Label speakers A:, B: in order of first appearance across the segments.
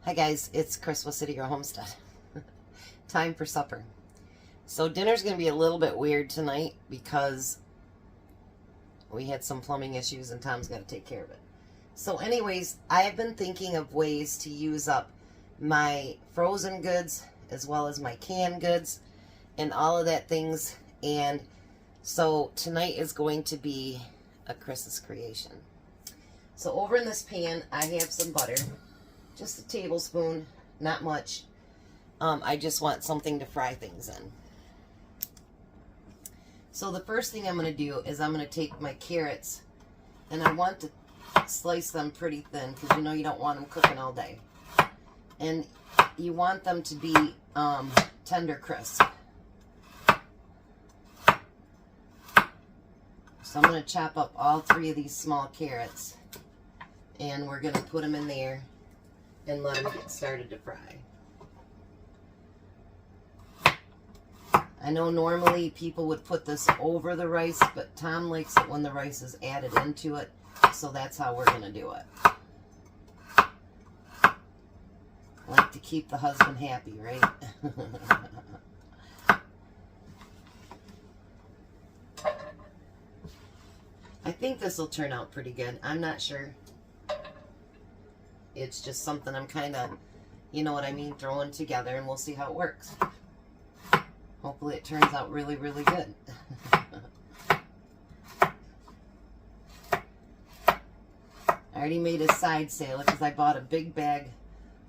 A: Hi guys, it's Chris with City Girl Homestead. Time for supper. So dinner's going to be a little bit weird tonight because we had some plumbing issues and Tom's got to take care of it. So anyways, I have been thinking of ways to use up my frozen goods as well as my canned goods and all of that things. And so tonight is going to be a Chris's creation. So over in this pan, I have some butter. Just a tablespoon, not much. I just want something to fry things in. So the first thing I'm going to do is I'm going to take my carrots, and I want to slice them pretty thin because you know you don't want them cooking all day. And you want them to be tender crisp. So I'm going to chop up all 3 of these small carrots, and we're going to put them in there and let them get started to fry. I know normally people would put this over the rice, but Tom likes it when the rice is added into it, so that's how we're going to do it. I like to keep the husband happy, right? I think this will turn out pretty good. I'm not sure. It's just something I'm kind of, you know what I mean, throwing together, and we'll see how it works. Hopefully it turns out really, really good. I already made a side salad because I bought a big bag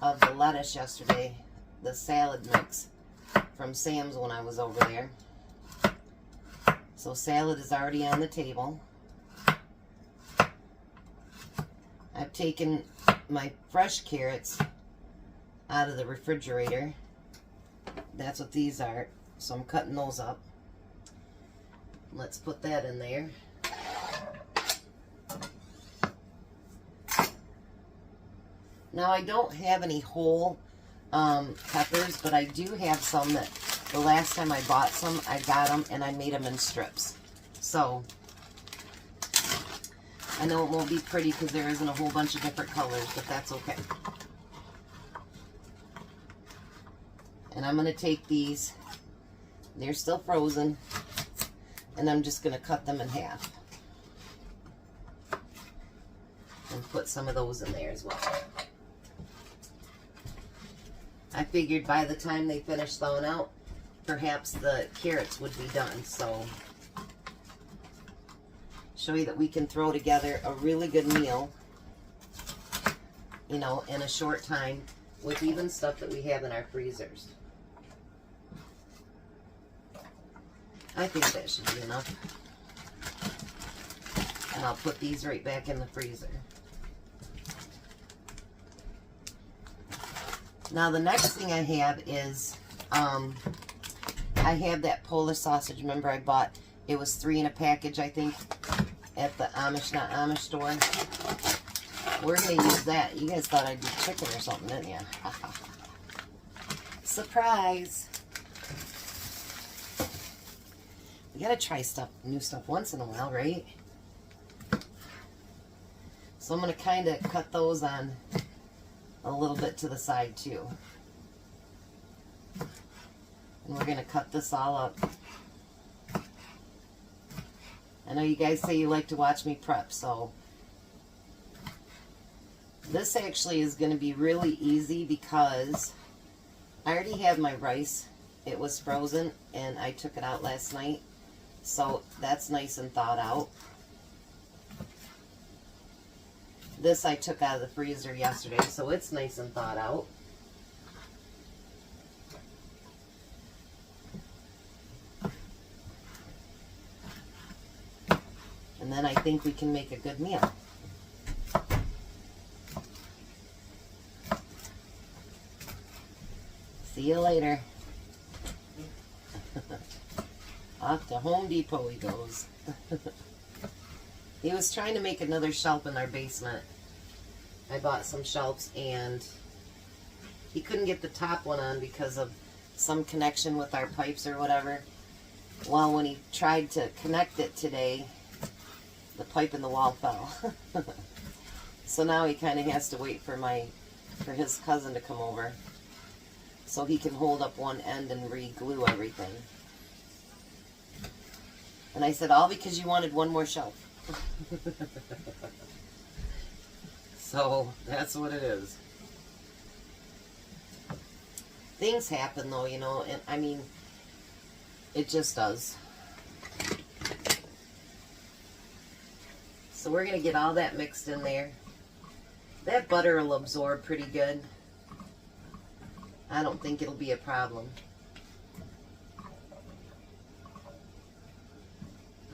A: of the lettuce yesterday, the salad mix from Sam's when I was over there. So salad is already on the table. I've taken my fresh carrots out of the refrigerator. That's what these are. So I'm cutting those up. Let's put that in there. Now I don't have any whole peppers, but I do have some that the last time I bought some, I got them and I made them in strips. So I know it won't be pretty because there isn't a whole bunch of different colors, but that's okay. And I'm going to take these, they're still frozen, and I'm just going to cut them in half. And put some of those in there as well. I figured by the time they finish thawing out, perhaps the carrots would be done, so show you that we can throw together a really good meal, you know, in a short time with even stuff that we have in our freezers. I think that should be enough. And I'll put these right back in the freezer. Now the next thing I have is, I have that Polish sausage. Remember I bought, it was 3 in a package, I think, at the Amish Not Amish store. We're going to use that. You guys thought I'd do chicken or something, didn't you? Surprise! You got to try new stuff once in a while, right? So I'm going to kind of cut those on a little bit to the side too. And we're going to cut this all up. I know you guys say you like to watch me prep, so this actually is going to be really easy because I already have my rice. It was frozen and I took it out last night, so that's nice and thawed out. This I took out of the freezer yesterday, so it's nice and thawed out. And then I think we can make a good meal. See you later. Off to Home Depot he goes. He was trying to make another shelf in our basement. I bought some shelves and he couldn't get the top one on because of some connection with our pipes or whatever. Well, when he tried to connect it today, the pipe in the wall fell. So now he kind of has to wait for my for his cousin to come over so he can hold up one end and re-glue everything. And I said, all because you wanted one more shelf. So that's what it is. Things happen though, you know, and I mean, it just does. So we're going to get all that mixed in there. That butter will absorb pretty good. I don't think it'll be a problem.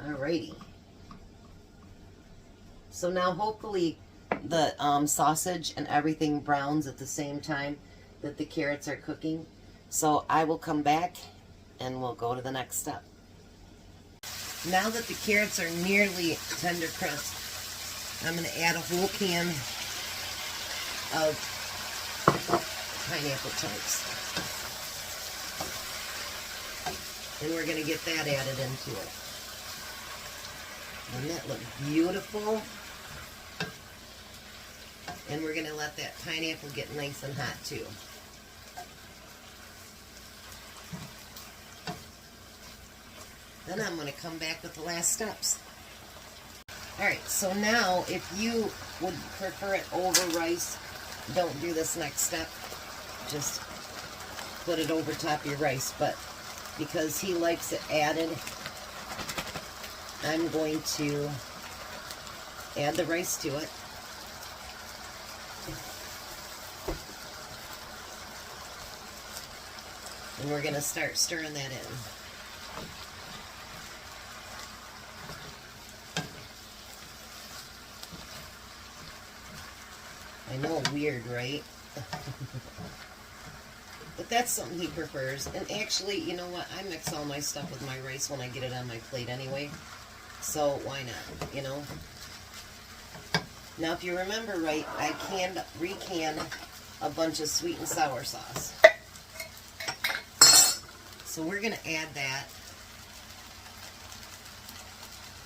A: Alrighty. So now hopefully the sausage and everything browns at the same time that the carrots are cooking. So I will come back and we'll go to the next step. Now that the carrots are nearly tender crust, I'm going to add a whole can of pineapple chunks. And we're going to get that added into it. Doesn't that look beautiful? And we're going to let that pineapple get nice and hot too. Then I'm going to come back with the last steps. Alright, so now if you would prefer it over rice, don't do this next step. Just put it over top of your rice. But because he likes it added, I'm going to add the rice to it. And we're going to start stirring that in. I know, weird, right? But that's something he prefers. And actually, you know what? I mix all my stuff with my rice when I get it on my plate anyway. So why not, you know? Now, if you remember right, I recan a bunch of sweet and sour sauce. So we're going to add that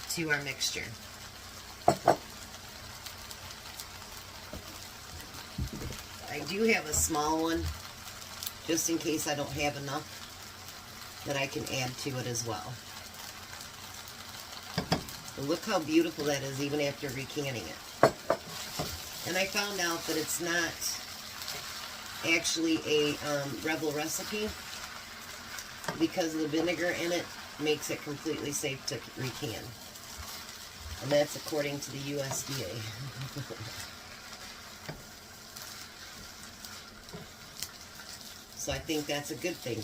A: to our mixture. I do have a small one, just in case I don't have enough, that I can add to it as well. And look how beautiful that is even after recanning it. And I found out that it's not actually a Rebel recipe, because the vinegar in it makes it completely safe to recan. And that's according to the USDA. So I think that's a good thing.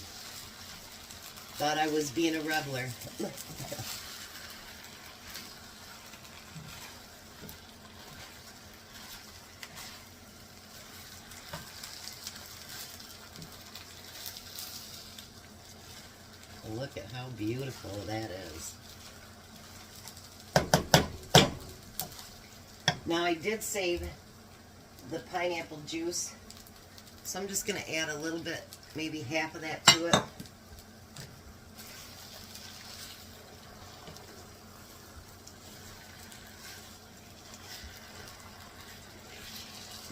A: Thought I was being a rebeler. Look at how beautiful that is. Now I did save the pineapple juice, so I'm just going to add a little bit, maybe half of that to it.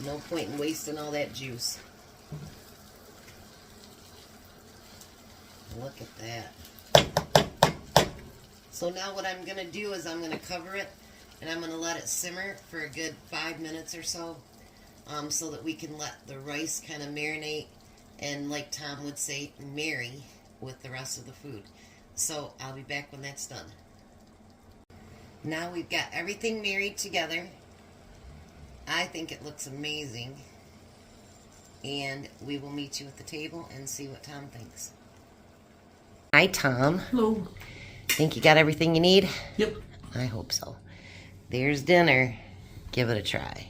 A: No point in wasting all that juice. Look at that. So now what I'm going to do is I'm going to cover it and I'm going to let it simmer for a good 5 minutes or so, so that we can let the rice kind of marinate and, like Tom would say, marry with the rest of the food. So I'll be back when that's done. Now we've got everything married together. I think it looks amazing. And we will meet you at the table and see what Tom thinks. Hi, Tom.
B: Hello.
A: Think you got everything you need?
B: Yep.
A: I hope so. There's dinner. Give it a try.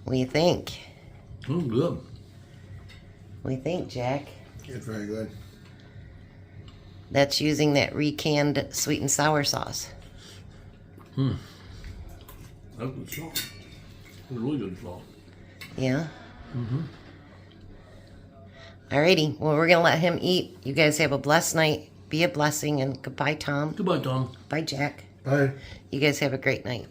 A: What do you think?
B: Good.
A: What do you think, Jack?
B: It's very good.
A: That's using that recanned sweet and sour sauce.
B: That's good sauce. It's really good sauce.
A: Yeah? Alrighty. Well, we're going to let him eat. You guys have a blessed night. Be Be a blessing, and goodbye, Tom.
B: Goodbye, Tom.
A: Bye, Jack.
B: Bye.
A: You guys have a great night.